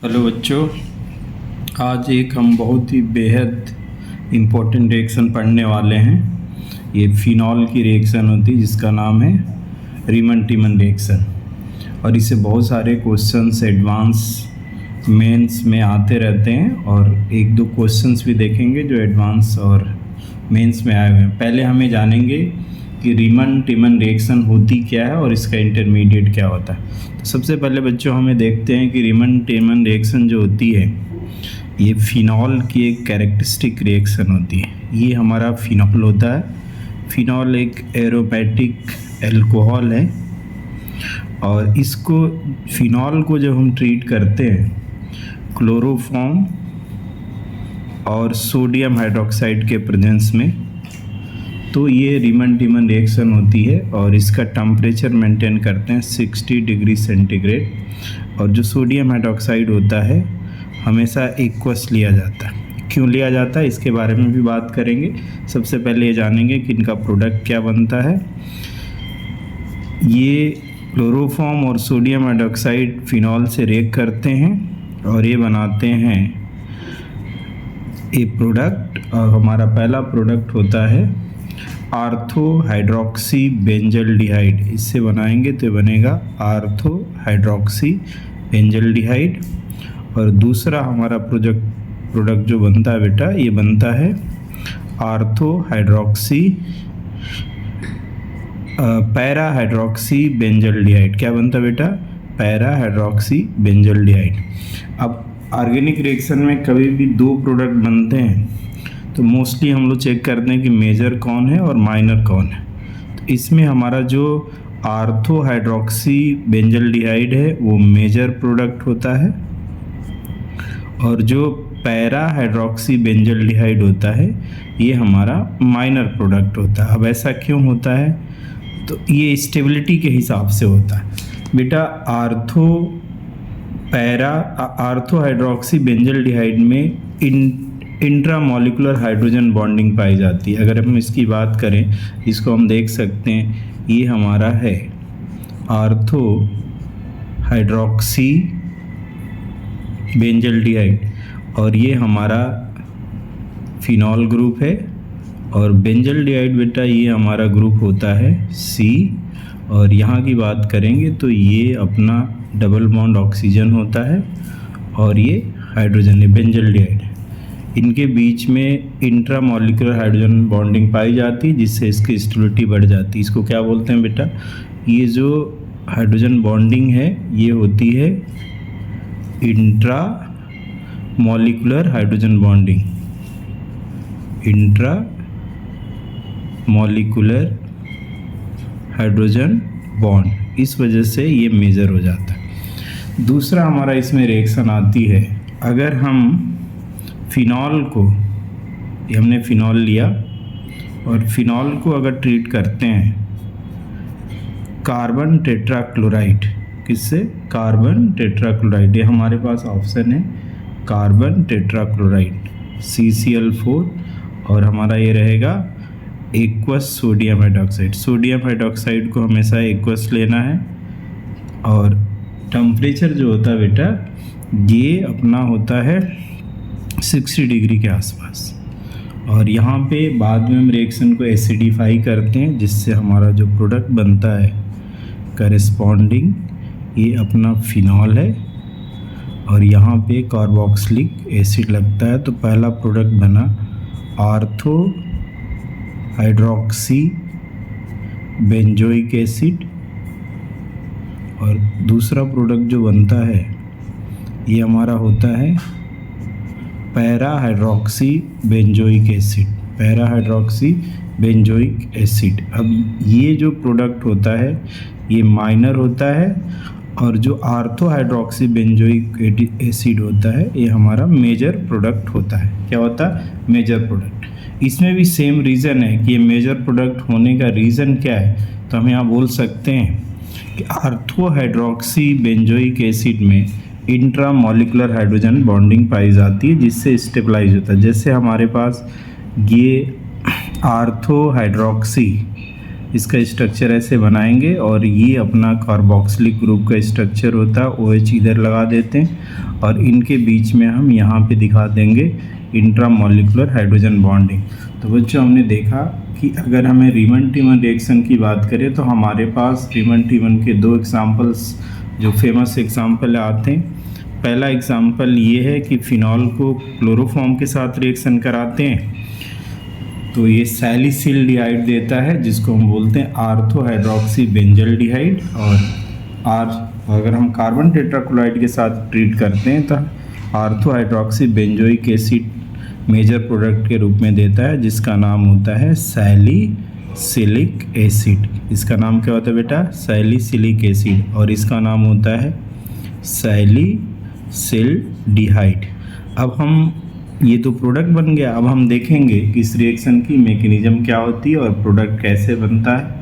Hello बच्चों, आज एक हम बहुत ही बेहद इम्पोर्टेंट रिएक्शन पढ़ने वाले हैं। ये फिनॉल की रिएक्शन होती है जिसका नाम है रीमन टीमन रिएक्शन, और इससे बहुत सारे क्वेश्चंस एडवांस मेंस में आते रहते हैं, और एक दो क्वेश्चंस भी देखेंगे जो एडवांस और मेंस में आए हुए हैं। पहले हमें जानेंगे कि रीमन टीमन रिएक्शन होती क्या है और इसका इंटरमीडिएट क्या होता है। तो सबसे पहले बच्चों हमें देखते हैं कि रीमन टीमन रिएक्शन जो होती है ये फिनॉल की एक कैरेक्टरिस्टिक रिएक्शन होती है। ये हमारा फिनॉल होता है। फिनॉल एक एरोमेटिक अल्कोहल है, और इसको फिनॉल को जब हम ट्रीट करते हैं क्लोरोफॉर्म और सोडियम हाइड्रोक्साइड के प्रेजेंस में, तो ये रीमन टीमन रिएक्शन होती है। और इसका टेम्परेचर मेंटेन करते हैं 60 डिग्री सेंटीग्रेड, और जो सोडियम हाइड्रोक्साइड होता है हमेशा एक्वस लिया जाता है। क्यों लिया जाता है इसके बारे में भी बात करेंगे। सबसे पहले ये जानेंगे कि इनका प्रोडक्ट क्या बनता है। ये क्लोरोफॉर्म और सोडियम हाइड्रोक्साइड फिनॉल से रिएक्ट करते हैं और ये बनाते हैं ये प्रोडक्ट। और हमारा पहला प्रोडक्ट होता है आर्थो हाइड्रोक्सी बेंजल्डिहाइड। इससे बनाएंगे तो बनेगा आर्थो हाइड्रोक्सी बेंजल्डिहाइड। और दूसरा हमारा प्रोडक्ट जो बनता है बेटा, ये बनता है ortho hydroxy para hydroxy benzaldehyde. क्या बनता है बेटा? Para hydroxy benzaldehyde. अब ऑर्गेनिक रिएक्शन में कभी भी दो प्रोडक्ट बनते हैं तो मोस्टली हम लोग चेक करते हैं कि मेजर कौन है और माइनर कौन है। तो इसमें हमारा जो आर्थो हाइड्रोक्सी बेंजल्डिहाइड है वो मेजर प्रोडक्ट होता है, और जो पैरा हाइड्रोक्सी बेंजल्डिहाइड होता है ये हमारा माइनर प्रोडक्ट होता है। अब ऐसा क्यों होता है? तो ये स्टेबिलिटी के हिसाब से होता है बेटा। आर्थो हाइड्रोक्सी बेंजल्डिहाइड में इंट्रामॉलिक्यूलर हाइड्रोजन बॉन्डिंग पाई जाती है। अगर हम इसकी बात करें, इसको हम देख सकते हैं, ये हमारा है आर्थो हाइड्रोक्सी बेंजल्डिहाइड, और ये हमारा फिनॉल ग्रुप है। और बेंजल्डिहाइड बेटा ये हमारा ग्रुप होता है सी। और यहाँ की बात करेंगे तो ये अपना डबल बॉन्ड ऑक्सीजन होता है, और ये हाइड्रोजन है बेंजल्डिहाइड। इनके बीच में इंट्रामॉलिक्यूलर हाइड्रोजन बॉन्डिंग पाई जाती है जिससे इसकी स्टेबिलिटी बढ़ जाती है। इसको क्या बोलते हैं बेटा? ये जो हाइड्रोजन बॉन्डिंग है ये होती है intra molecular hydrogen bonding. Intra molecular hydrogen bond, इस वजह से ये मेजर हो जाता है। दूसरा हमारा इसमें रिएक्शन आती है, अगर हम फिनॉल को, ये हमने फिनॉल लिया और फिनॉल को अगर ट्रीट करते हैं कार्बन टेट्राक्लोराइड, किससे? Carbon tetrachloride. ये हमारे पास ऑप्शन है कार्बन टेट्राक्लोराइड CCl4, और हमारा ये रहेगा aqueous sodium hydroxide. Sodium hydroxide को हमेशा एक्वस लेना है, और टेम्परेचर जो होता है बेटा ये अपना होता है 60 डिग्री के आसपास। और यहाँ पे बाद में हम रिएक्शन को एसिडिफाई करते हैं जिससे हमारा जो प्रोडक्ट बनता है करेस्पॉन्डिंग ये अपना फिनॉल है, और यहाँ पे कार्बोक्सिलिक एसिड लगता है। तो पहला प्रोडक्ट बना आर्थो हाइड्रोक्सी बेंजोइक एसिड, और दूसरा प्रोडक्ट जो बनता है ये हमारा होता है para hydroxy benzoic acid. Para hydroxy benzoic acid. अब ये जो प्रोडक्ट होता है ये माइनर होता है, और जो आर्थो हाइड्रोक्सी बेंजोइक एसिड होता है ये हमारा मेजर प्रोडक्ट होता है। क्या होता है? Major product. इसमें भी सेम रीज़न है कि ये मेजर प्रोडक्ट होने का रीज़न क्या है। तो हम यहाँ बोल सकते हैं कि आर्थो हाइड्रोक्सी बेंजोइक एसिड में इंट्रामॉलिक्यूलर हाइड्रोजन बॉन्डिंग पाई जाती है जिससे स्टेबलाइज होता है। जैसे हमारे पास ये आर्थो हाइड्रोक्सी इसका स्ट्रक्चर ऐसे बनाएंगे और ये अपना कार्बोक्सिलिक ग्रुप का स्ट्रक्चर होता है, OH इधर लगा देते हैं और इनके बीच में हम यहाँ पे दिखा देंगे इंट्रामॉलिक्यूलर हाइड्रोजन बॉन्डिंग। तो बच्चों हमने देखा कि अगर हमें रीमन-टिमन रिएक्शन की बात करें तो हमारे पास रीमन-टिमन के दो एग्जांपल्स जो फेमस एग्जांपल आते हैं। पहला एग्जांपल ये है कि फिनॉल को क्लोरोफॉर्म के साथ रिएक्शन कराते हैं तो ये सैलिसिल्डिहाइड देता है जिसको हम बोलते हैं आर्थो हाइड्रोक्सी बेंजल्डिहाइड। और अगर हम कार्बन टेट्राक्लोराइड के साथ ट्रीट करते हैं तो ortho hydroxy benzoic acid major product के रूप में देता है जिसका नाम होता है सैलिसिलिक एसिड। इसका नाम क्या होता है बेटा? Salicylic acid. और इसका नाम होता है सैलिसिल्डिहाइड। अब हम ये तो प्रोडक्ट बन गया। अब हम देखेंगे कि इस रिएक्शन की मैकेनिज्म क्या होती है और प्रोडक्ट कैसे बनता है।